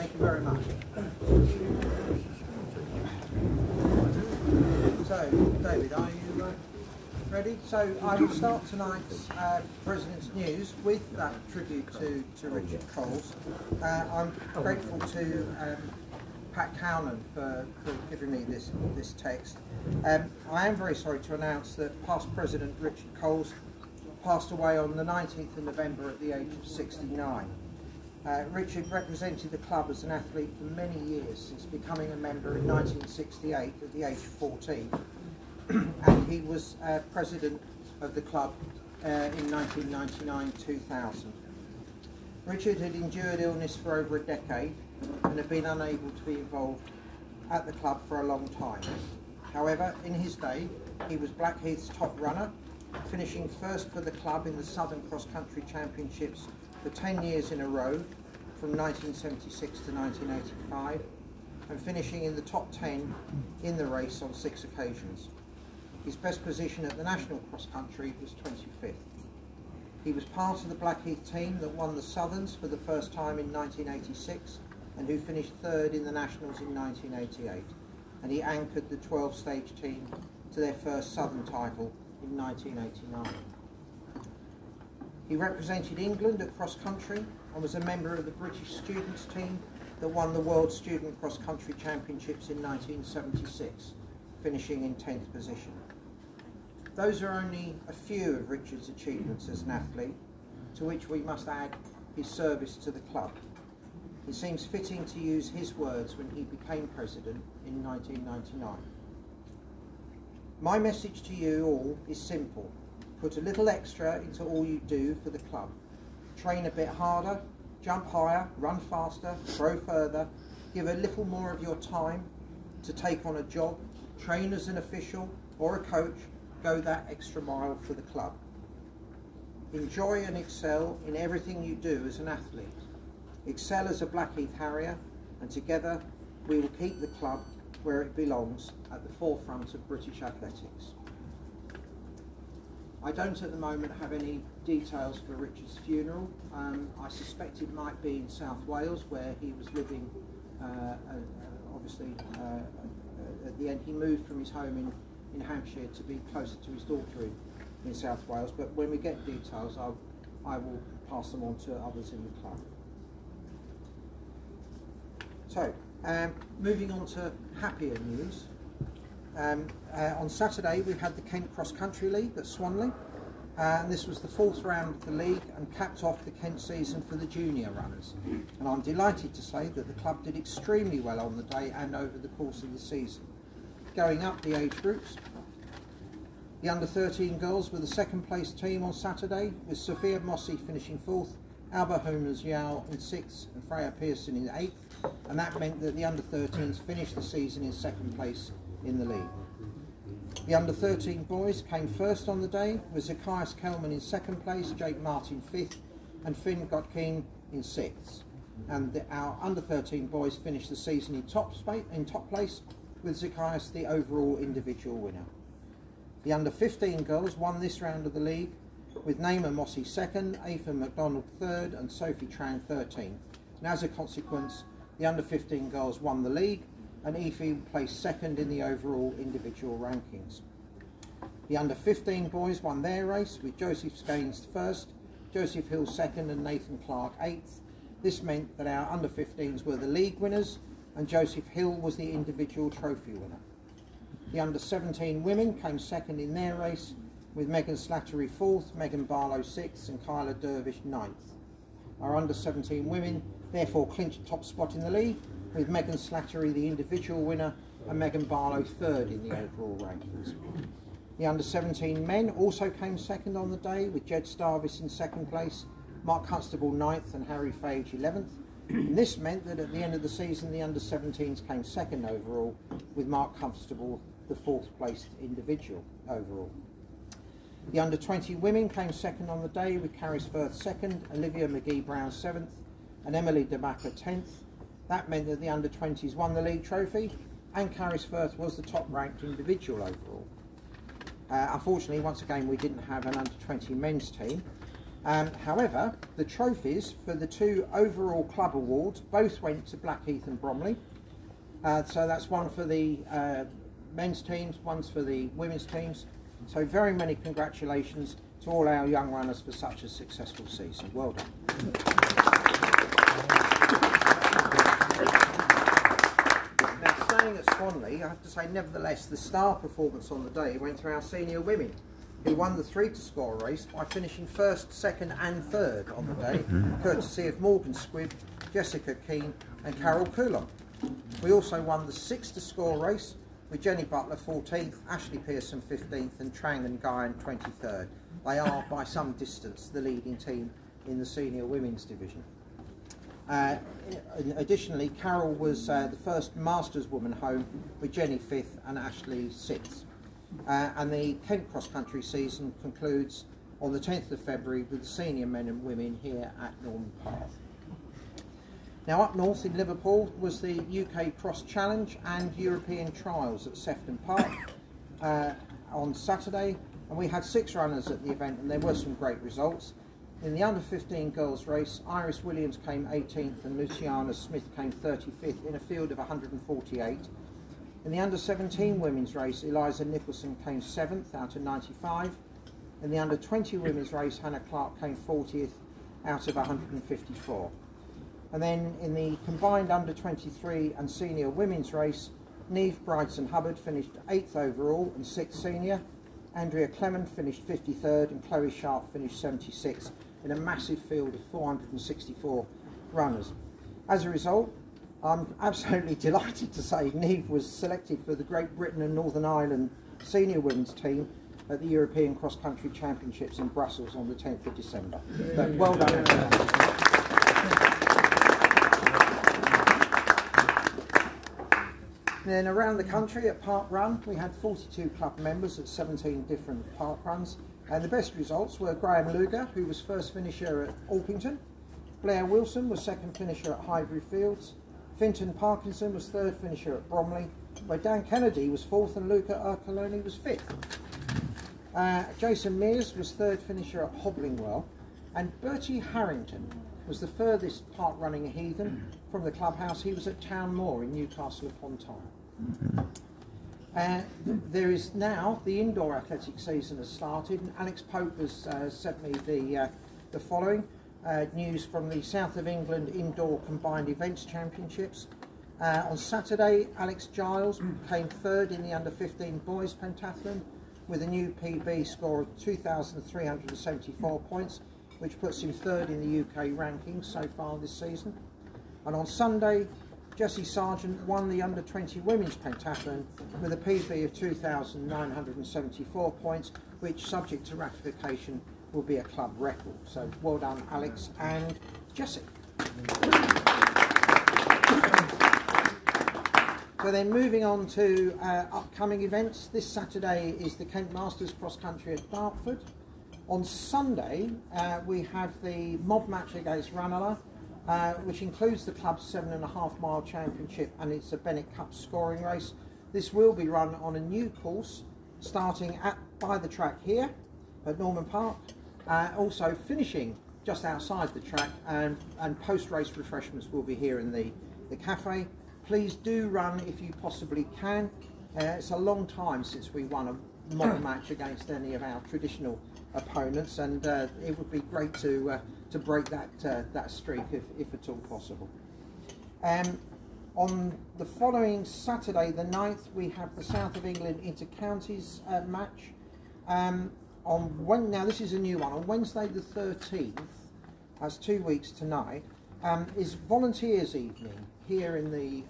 Thank you very much. So, David, are you ready? So, I will start tonight's President's News with that tribute to Richard Coles. I'm grateful to Pat Cownan for giving me this text. I am very sorry to announce that past President Richard Coles passed away on the 19th of November at the age of 69. Richard represented the club as an athlete for many years, since becoming a member in 1968 at the age of 14, and he was president of the club in 1999-2000. Richard had endured illness for over a decade and had been unable to be involved at the club for a long time. However, in his day, he was Blackheath's top runner, finishing first for the club in the Southern Cross Country Championships for 10 years in a row, from 1976 to 1985, and finishing in the top 10 in the race on 6 occasions. His best position at the National Cross Country was 25th. He was part of the Blackheath team that won the Southerns for the first time in 1986, and who finished third in the Nationals in 1988, and he anchored the 12-stage team to their first Southern title in 1989. He represented England at cross country and was a member of the British students team that won the World Student Cross Country Championships in 1976, finishing in 10th position. Those are only a few of Richard's achievements as an athlete, to which we must add his service to the club. It seems fitting to use his words when he became president in 1999. My message to you all is simple. Put a little extra into all you do for the club. Train a bit harder, jump higher, run faster, grow further, give a little more of your time to take on a job, train as an official or a coach, go that extra mile for the club. Enjoy and excel in everything you do as an athlete. Excel as a Blackheath Harrier, and together we will keep the club where it belongs, at the forefront of British athletics. I don't at the moment have any details for Richard's funeral. I suspect it might be in South Wales, where he was living, obviously, at the end. He moved from his home in Hampshire to be closer to his daughter in South Wales, but when we get details, I will pass them on to others in the club. So, moving on to happier news. On Saturday we had the Kent Cross Country League at Swanley, and this was the 4th round of the league and capped off the Kent season for the junior runners. And I'm delighted to say that the club did extremely well on the day and over the course of the season. Going up the age groups, the under-13 girls were the 2nd place team on Saturday, with Sophia Mossy finishing 4th, Alba Holmes Yao in 6th and Freya Pearson in 8th, and that meant that the under-13s finished the season in 2nd place in the league. The under-13 boys came first on the day, with Zacchaeus Kelman in 2nd place, Jake Martin 5th and Finn Godkeen in 6th. And our under-13 boys finished the season in top place, with Zacchaeus the overall individual winner. The under-15 girls won this round of the league, with Naima Mossy 2nd, Aoife MacDonald 3rd and Sophie Tran 13th. And as a consequence, the under-15 girls won the league, and Aoife placed 2nd in the overall individual rankings. The under-15 boys won their race, with Joseph Skeins 1st, Joseph Hill 2nd and Nathan Clark 8th. This meant that our under-15s were the league winners, and Joseph Hill was the individual trophy winner. The under-17 women came 2nd in their race, with Megan Slattery 4th, Megan Barlow 6th and Kyla Dervish 9th. Our under-17 women therefore clinched top spot in the league, with Megan Slattery the individual winner and Megan Barlow 3rd in the overall rankings. The under-17 men also came 2nd on the day, with Jed Starvis in 2nd place, Mark Constable 9th and Harry Fage 11th. And this meant that at the end of the season the under-17s came 2nd overall, with Mark Constable the 4th placed individual overall. The under-20 women came 2nd on the day, with Carys Firth 2nd, Olivia McGee-Brown 7th and Emily DeMaca 10th. That meant that the under-20s won the league trophy, and Carys Firth was the top-ranked individual overall. Unfortunately, once again, we didn't have an under-20 men's team, However, the trophies for the 2 overall club awards both went to Blackheath and Bromley. So that's one for the men's teams, one's for the women's teams. So very many congratulations to all our young runners for such a successful season. Well done. Now, staying at Swanley, I have to say, nevertheless, the star performance on the day went to our senior women, who won the 3 to score race by finishing 1st, 2nd and 3rd on the day, courtesy of Morgan Squibb, Jessica Keane and Carol Coulon. We also won the 6 to score race with Jenny Butler 14th, Ashley Pearson 15th and Trang and Guyan 23rd. They are by some distance the leading team in the senior women's division. Additionally, Carol was the first Masters woman home with Jenny 5th and Ashley 6th. And the Kent cross country season concludes on the 10th of February with the senior men and women here at Norman Park. Now, up north in Liverpool was the UK Cross Challenge and European Trials at Sefton Park on Saturday, and we had 6 runners at the event and there were some great results. In the under 15 girls race, Iris Williams came 18th and Luciana Smith came 35th in a field of 148. In the under 17 women's race, Eliza Nicholson came 7th out of 95. In the under 20 women's race, Hannah Clark came 40th out of 154. And then in the combined under 23 and senior women's race, Neve Bryson Hubbard finished 8th overall and 6th senior. Andrea Clement finished 53rd and Chloe Sharp finished 76th in a massive field of 464 runners. As a result, I'm absolutely delighted to say Neve was selected for the Great Britain and Northern Ireland senior women's team at the European Cross Country Championships in Brussels on the 10th of December. But well done. Then around the country at parkrun, we had 42 club members at 17 different parkruns, and the best results were Graham Luger, who was first finisher at Orpington, Blair Wilson was second finisher at Highbury Fields, Finton Parkinson was third finisher at Bromley, where Dan Kennedy was 4th and Luca Ercoloni was 5th. Jason Mears was third finisher at Hoblingwell, and Bertie Harrington was the furthest park-running heathen from the clubhouse. He was at Town Moor in Newcastle upon Tyne. There is now, the indoor athletic season has started, and Alex Pope has sent me the following news from the South of England Indoor Combined Events Championships. On Saturday, Alex Giles came 3rd in the under 15 boys pentathlon with a new PB score of 2,374 points, which puts him 3rd in the UK rankings so far this season. And on Sunday, Jessie Sargent won the under 20 women's pentathlon with a PB of 2,974 points, which, subject to ratification, will be a club record. So well done, Alex and Jessie. So then moving on to upcoming events, this Saturday is the Kent Masters Cross Country at Dartford. On Sunday, we have the mob match against Ranelagh, which includes the club's 7.5 mile championship, and it's a Bennett Cup scoring race. This will be run on a new course, starting by the track here at Norman Park, also finishing just outside the track, and post-race refreshments will be here in the cafe. Please do run if you possibly can. It's a long time since we won a mob match against any of our traditional opponents, and it would be great to break that streak if at all possible. On the following Saturday, the 9th, we have the South of England Inter-Counties match. Now this is a new one. On Wednesday the 13th, that's 2 weeks tonight, is Volunteers Evening here in the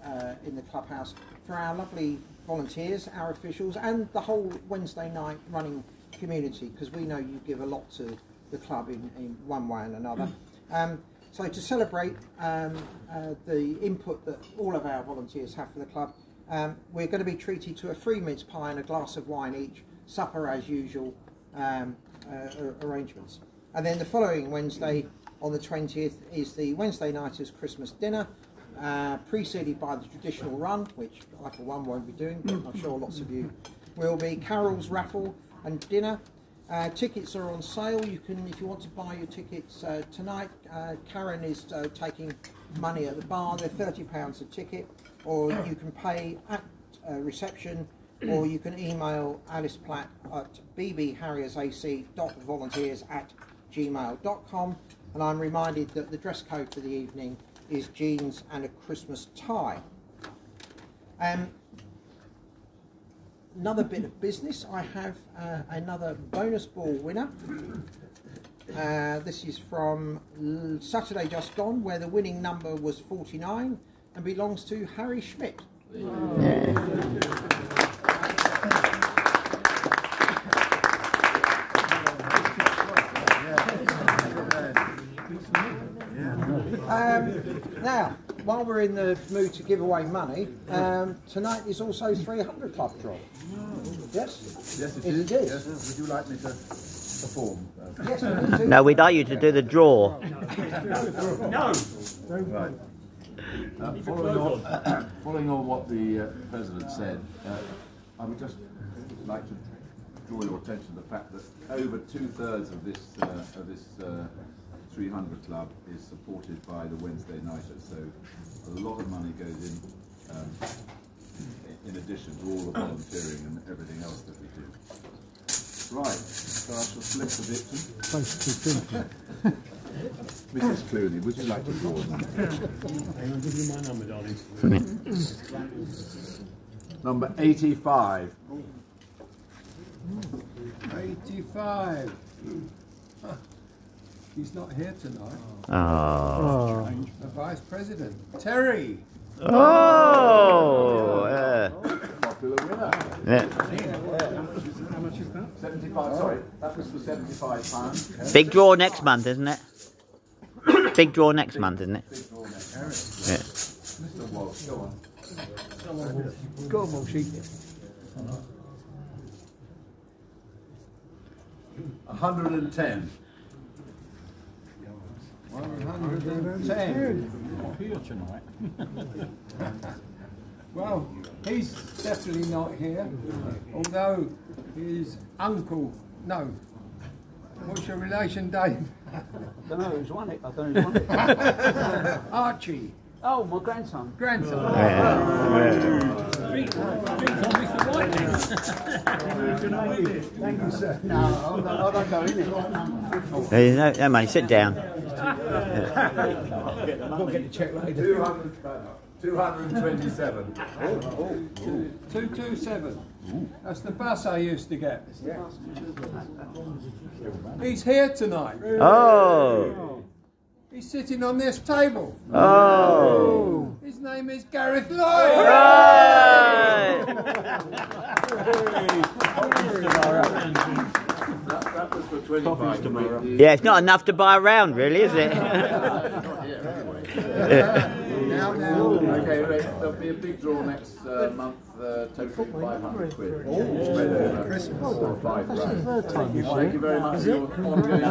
clubhouse for our lovely volunteers, our officials, and the whole Wednesday night running community, because we know you give a lot to the club in one way and another. So to celebrate the input that all of our volunteers have for the club, we're going to be treated to a free mince pie and a glass of wine each, supper as usual arrangements. And then the following Wednesday on the 20th is the Wednesday Nighters Christmas dinner, preceded by the traditional run, which I for one won't be doing, but I'm sure lots of you will be. Carol's raffle and dinner, Tickets are on sale. You can, if you want to buy your tickets tonight, Karen is taking money at the bar. They're £30 a ticket, or you can pay at reception, or you can email Alice Platt at bbharriersac.volunteers@gmail.com. And I'm reminded that the dress code for the evening is jeans and a Christmas tie. Another bit of business, I have another bonus ball winner. This is from Saturday just gone, where the winning number was 49 and belongs to Harry Schmidt. Now, while we're in the mood to give away money, tonight is also 300 Club draw. Yes? Yes, it is. Yes. Would you like me to perform? Yes, we do. No, we'd like you to do the draw. No! Right. Following on what the President said, I would just like to draw your attention to the fact that over 2/3 of this 300 Club is supported by the Wednesday Nighters, so a lot of money goes in addition to all the volunteering and everything else that we do. Right, so I shall slip the victim. Mrs. Clooney, would you like to draw them? I'll give you my number, darling. Number 85. 85. He's not here tonight. Oh. The Vice President, Terry. Oh. Popular winner. Yeah. How much is that? 75, sorry, that was for £75. Big draw next month, isn't it? Big draw next month, isn't it? Big draw next. Yeah. Mr. Walsh, go on. Go on, Walshy. 110. 110. Here tonight. Well, he's definitely not here, although his uncle, no. What's your relation, Dave? I don't know who's won it. I don't know who's won it. Archie. Oh, my grandson. Grandson. Thank you, sir. No, I don't go in it. No, money, sit down. I'll get the check later. 227. 227. That's the bus I used to get. He's here tonight. Oh. He's sitting on this table. Oh. His name is Gareth Lloyd. Right. That was for 25 tomorrow. Yeah, it's not enough to buy a round, really, is it? Now. Okay, there'll be a big draw next month, totaling 500 quid. Spread over Christmas or 5 rounds. Thank you very much for your ongoing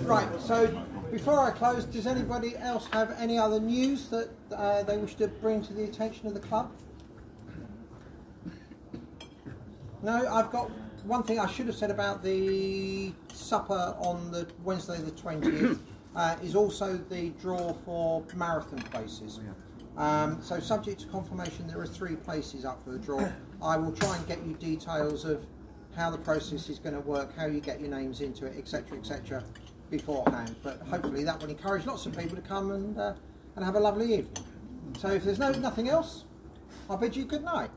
Right, so before I close, does anybody else have any other news that they wish to bring to the attention of the club? No, I've got one thing I should have said about the supper on the Wednesday the 20th is also the draw for marathon places. So subject to confirmation, there are 3 places up for the draw. I will try and get you details of how the process is going to work, how you get your names into it, etc., beforehand. But hopefully that will encourage lots of people to come and have a lovely evening. So if there's nothing else, I'll bid you good night.